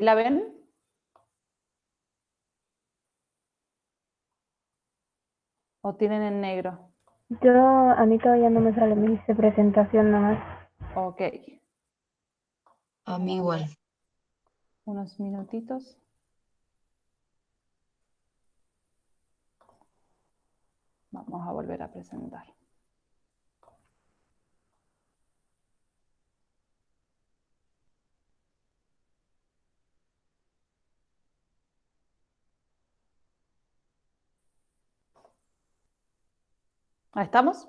la ven? ¿O tienen en negro? A mí todavía no me sale, me dice presentación nomás. Ok. A mí igual. Unos minutitos. Vamos a volver a presentar. ¿Ahí estamos?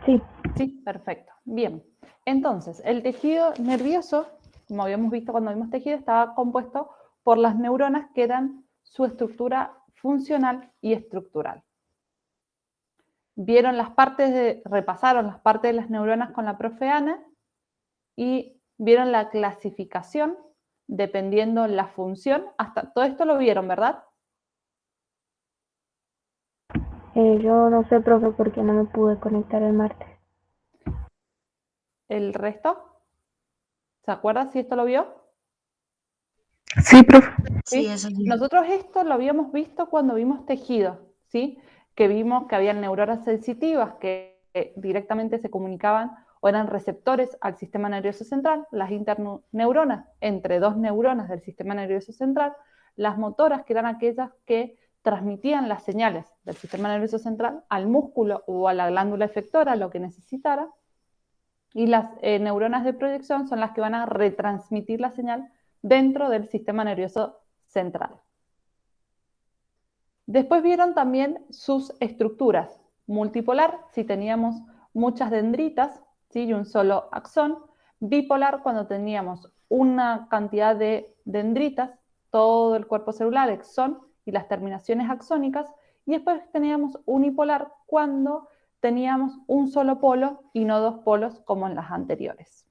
Sí. Sí, perfecto. Bien. Entonces, el tejido nervioso, como habíamos visto cuando vimos tejido, estaba compuesto por las neuronas que eran su estructura funcional y estructural. Repasaron las partes de las neuronas con la profe Ana y vieron la clasificación dependiendo la función. Hasta todo esto lo vieron, ¿verdad? Yo no sé, profe, porque no me pude conectar el martes. ¿El resto? ¿Se acuerdan si esto lo vio? Sí, profe. Sí, ¿Sí? eso sí. Nosotros esto lo habíamos visto cuando vimos tejido, ¿sí? Que vimos que había neuronas sensitivas que directamente se comunicaban o eran receptores al sistema nervioso central, las interneuronas entre dos neuronas del sistema nervioso central, las motoras, que eran aquellas que transmitían las señales del sistema nervioso central al músculo o a la glándula efectora, lo que necesitara, y las neuronas de proyección son las que van a retransmitir la señal dentro del sistema nervioso central. Después vieron también sus estructuras. Multipolar, si teníamos muchas dendritas, ¿sí? Y un solo axón. Bipolar, cuando teníamos una cantidad de dendritas, todo el cuerpo celular, exón, y las terminaciones axónicas. Y después teníamos unipolar, cuando teníamos un solo polo y no dos polos como en las anteriores.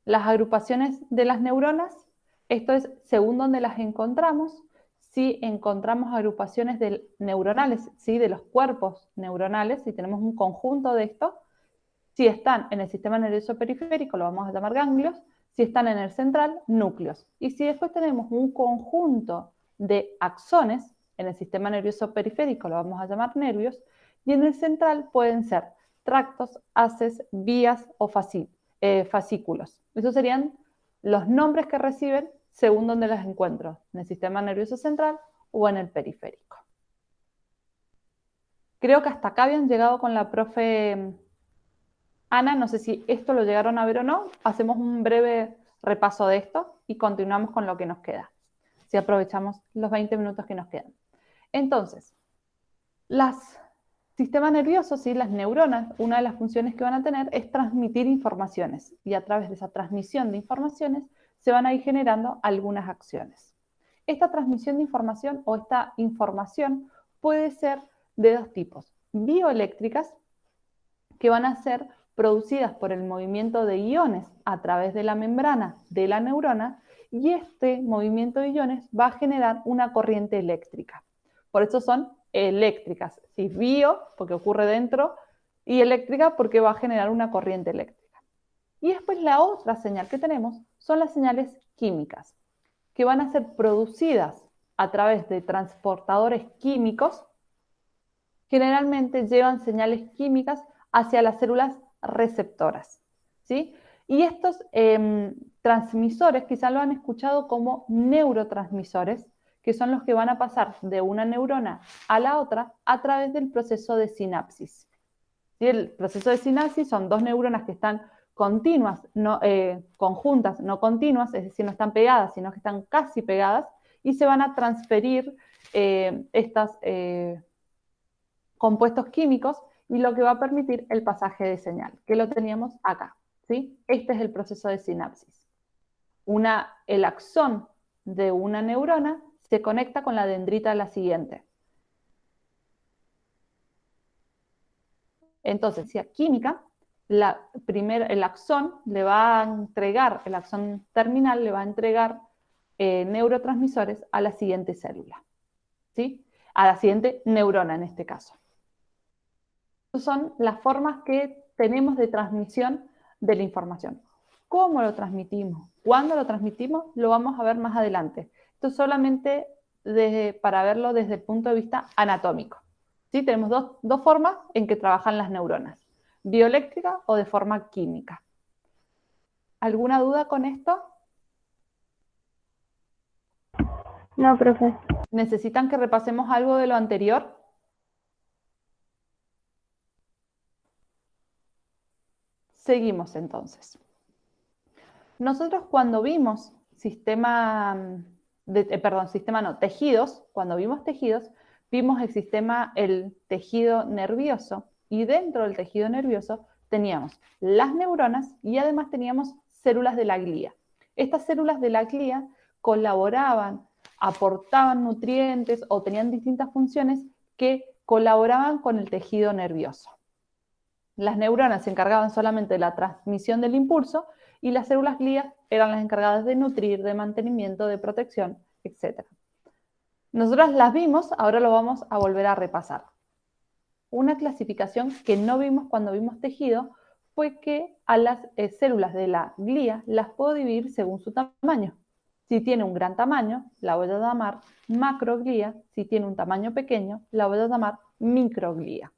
Las agrupaciones de las neuronas, esto es según donde las encontramos. Si encontramos agrupaciones neuronales, ¿sí? De los cuerpos neuronales, si tenemos un conjunto de estos, si están en el sistema nervioso periférico, lo vamos a llamar ganglios, si están en el central, núcleos. Y si después tenemos un conjunto de axones en el sistema nervioso periférico, lo vamos a llamar nervios, y en el central pueden ser tractos, haces, vías o fascículos. Esos serían los nombres que reciben según donde las encuentro, en el sistema nervioso central o en el periférico. Creo que hasta acá habían llegado con la profe Ana, no sé si esto lo llegaron a ver o no. Hacemos un breve repaso de esto y continuamos con lo que nos queda, si aprovechamos los 20 minutos que nos quedan. Entonces, los sistemas nerviosos y las neuronas, una de las funciones que van a tener es transmitir informaciones, y a través de esa transmisión de informaciones se van a ir generando algunas acciones. Esta transmisión de información o esta información puede ser de dos tipos: bioeléctricas, que van a ser producidas por el movimiento de iones a través de la membrana de la neurona, y este movimiento de iones va a generar una corriente eléctrica. Por eso son eléctricas, ¿sí? Bio, porque ocurre dentro, y eléctrica porque va a generar una corriente eléctrica. Y después la otra señal que tenemos son las señales químicas, que van a ser producidas a través de transportadores químicos. Generalmente llevan señales químicas hacia las células receptoras, ¿sí? Y estos transmisores quizás lo han escuchado como neurotransmisores, que son los que van a pasar de una neurona a la otra a través del proceso de sinapsis. ¿Sí? El proceso de sinapsis son dos neuronas que están continuas, conjuntas, no continuas, es decir, no están pegadas, sino que están casi pegadas, y se van a transferir estas compuestos químicos, y lo que va a permitir el pasaje de señal, que lo teníamos acá, ¿sí? Este es el proceso de sinapsis. El axón de una neurona se conecta con la dendrita de la siguiente. Entonces, si a química, el axón le va a entregar, el axón terminal le va a entregar neurotransmisores a la siguiente célula, ¿sí? A la siguiente neurona en este caso. Son las formas que tenemos de transmisión de la información. ¿Cómo lo transmitimos? ¿Cuándo lo transmitimos? Lo vamos a ver más adelante. Esto es solamente para verlo desde el punto de vista anatómico. ¿Sí? Tenemos dos formas en que trabajan las neuronas, bioeléctrica o de forma química. ¿Alguna duda con esto? No, profe. ¿Necesitan que repasemos algo de lo anterior? Seguimos entonces. Nosotros cuando vimos tejidos, cuando vimos tejidos, vimos el tejido nervioso, y dentro del tejido nervioso teníamos las neuronas y además teníamos células de la glía. Estas células de la glía colaboraban, aportaban nutrientes o tenían distintas funciones que colaboraban con el tejido nervioso. Las neuronas se encargaban solamente de la transmisión del impulso y las células glía eran las encargadas de nutrir, de mantenimiento, de protección, etc. Nosotras las vimos, ahora lo vamos a volver a repasar. Una clasificación que no vimos cuando vimos tejido fue que a las células de la glía las puedo dividir según su tamaño. Si tiene un gran tamaño, la voy a llamar macroglía. Si tiene un tamaño pequeño, la voy a llamar microglía.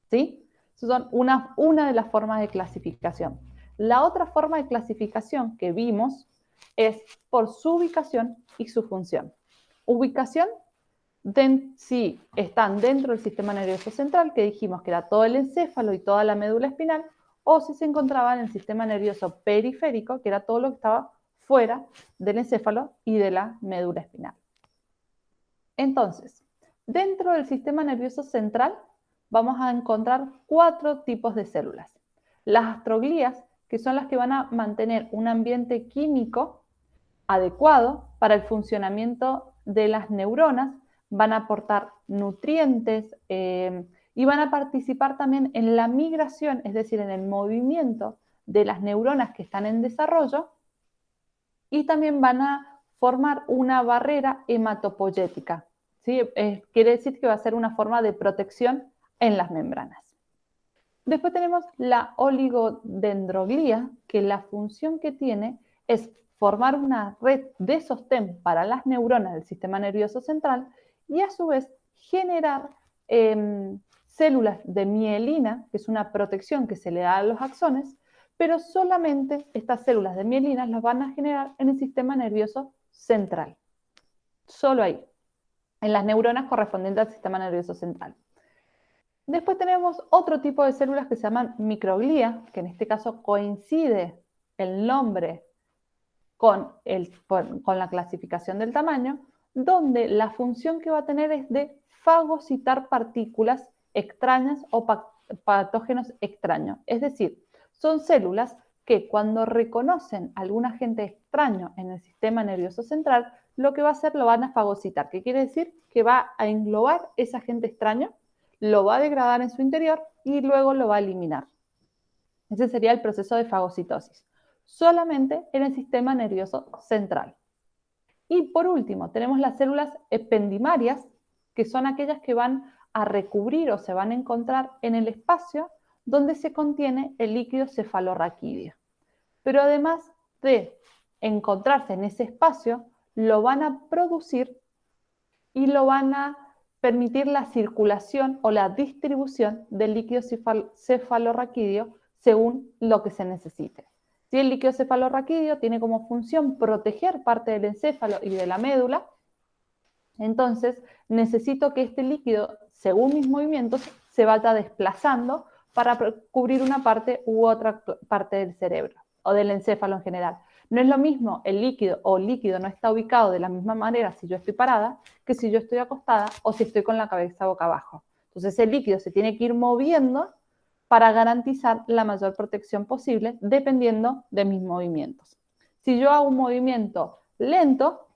¿Sí? Esas son una de las formas de clasificación. La otra forma de clasificación que vimos es por su ubicación y su función. Ubicación, si están dentro del sistema nervioso central, que dijimos que era todo el encéfalo y toda la médula espinal, o si se encontraban en el sistema nervioso periférico, que era todo lo que estaba fuera del encéfalo y de la médula espinal. Entonces, dentro del sistema nervioso central vamos a encontrar 4 tipos de células. Las astroglías, que son las que van a mantener un ambiente químico adecuado para el funcionamiento de las neuronas, van a aportar nutrientes y van a participar también en la migración, es decir, en el movimiento de las neuronas que están en desarrollo, y también van a formar una barrera hematopoyética. ¿Sí? Quiere decir que va a ser una forma de protección en las membranas. Después tenemos la oligodendroglía, que la función que tiene es formar una red de sostén para las neuronas del sistema nervioso central y a su vez generar células de mielina, que es una protección que se le da a los axones, pero solamente estas células de mielina las van a generar en el sistema nervioso central. Solo ahí, en las neuronas correspondientes al sistema nervioso central. Después tenemos otro tipo de células que se llaman microglía, que en este caso coincide el nombre con la clasificación del tamaño, donde la función que va a tener es de fagocitar partículas extrañas o patógenos extraños. Es decir, son células que cuando reconocen algún agente extraño en el sistema nervioso central, lo que va a hacer lo van a fagocitar. ¿Qué quiere decir? Que va a englobar ese agente extraño, lo va a degradar en su interior y luego lo va a eliminar. Ese sería el proceso de fagocitosis, solamente en el sistema nervioso central. Y por último, tenemos las células ependimarias, que son aquellas que van a recubrir o se van a encontrar en el espacio donde se contiene el líquido cefalorraquídeo. Pero además de encontrarse en ese espacio, lo van a producir y lo van a permitir la circulación o la distribución del líquido cefalorraquídeo según lo que se necesite. Si el líquido cefalorraquídeo tiene como función proteger parte del encéfalo y de la médula, entonces necesito que este líquido, según mis movimientos, se vaya desplazando para cubrir una parte u otra parte del cerebro o del encéfalo en general. No es lo mismo el líquido no está ubicado de la misma manera si yo estoy parada que si yo estoy acostada o si estoy con la cabeza boca abajo. Entonces el líquido se tiene que ir moviendo para garantizar la mayor protección posible dependiendo de mis movimientos. Si yo hago un movimiento lento,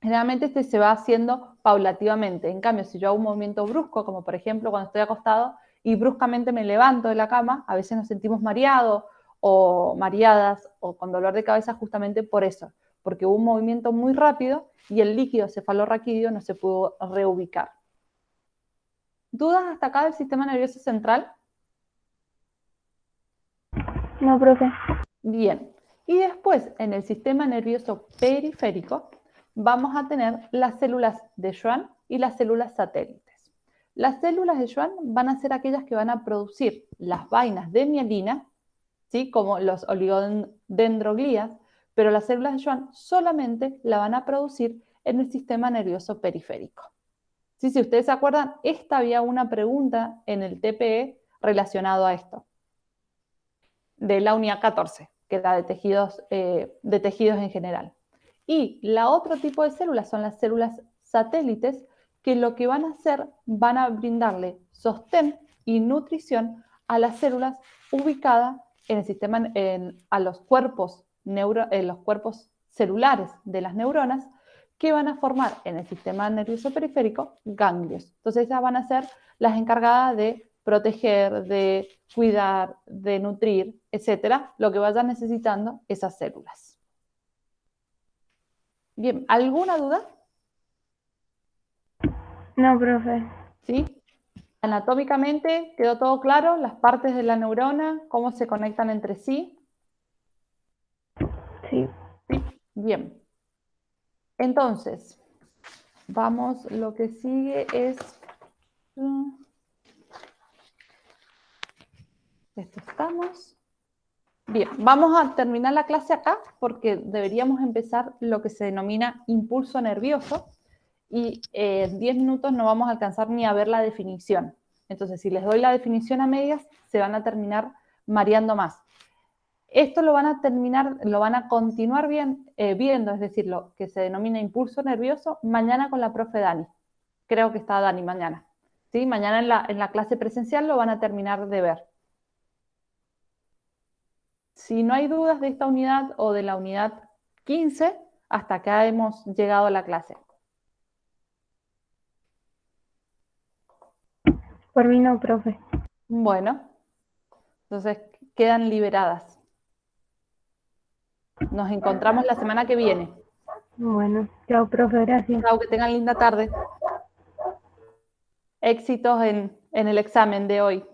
generalmente este se va haciendo paulativamente. En cambio, si yo hago un movimiento brusco, como por ejemplo cuando estoy acostado y bruscamente me levanto de la cama, a veces nos sentimos mareados o mareadas o con dolor de cabeza justamente por eso, porque hubo un movimiento muy rápido y el líquido cefalorraquídeo no se pudo reubicar. ¿Dudas hasta acá del sistema nervioso central? No, profe. Bien. Y después, en el sistema nervioso periférico, vamos a tener las células de Schwann y las células satélites. Las células de Schwann van a ser aquellas que van a producir las vainas de mielina, ¿sí? Como los oligodendroglías, pero las células de Schwann solamente la van a producir en el sistema nervioso periférico. ¿Sí? Si ustedes se acuerdan, esta había una pregunta en el TPE relacionado a esto, de la unidad 14, que era de tejidos en general. Y la otro tipo de células son las células satélites, que lo que van a hacer, van a brindarle sostén y nutrición a las células ubicadas en el sistema, a los cuerpos celulares de las neuronas, que van a formar en el sistema nervioso periférico ganglios. Entonces esas van a ser las encargadas de proteger, de cuidar, de nutrir, etcétera, lo que vayan necesitando esas células. Bien, ¿alguna duda? No, profe. ¿Sí? Anatómicamente, ¿quedó todo claro? Las partes de la neurona, cómo se conectan entre sí. Sí. ¿Sí? Bien. Entonces, vamos, lo que sigue es... Esto estamos. Bien, vamos a terminar la clase acá porque deberíamos empezar lo que se denomina impulso nervioso y en 10 minutos no vamos a alcanzar ni a ver la definición. Entonces, si les doy la definición a medias, se van a terminar mareando más. Esto lo van a continuar viendo, es decir, lo que se denomina impulso nervioso, mañana con la profe Dani. Creo que está Dani mañana. ¿Sí? Mañana en la clase presencial lo van a terminar de ver. Si no hay dudas de esta unidad o de la unidad 15, hasta acá hemos llegado a la clase. Por mí no, profe. Bueno, entonces quedan liberadas. Nos encontramos la semana que viene. Bueno, chao, profe, gracias. Chao, que tengan linda tarde. Éxitos en el examen de hoy.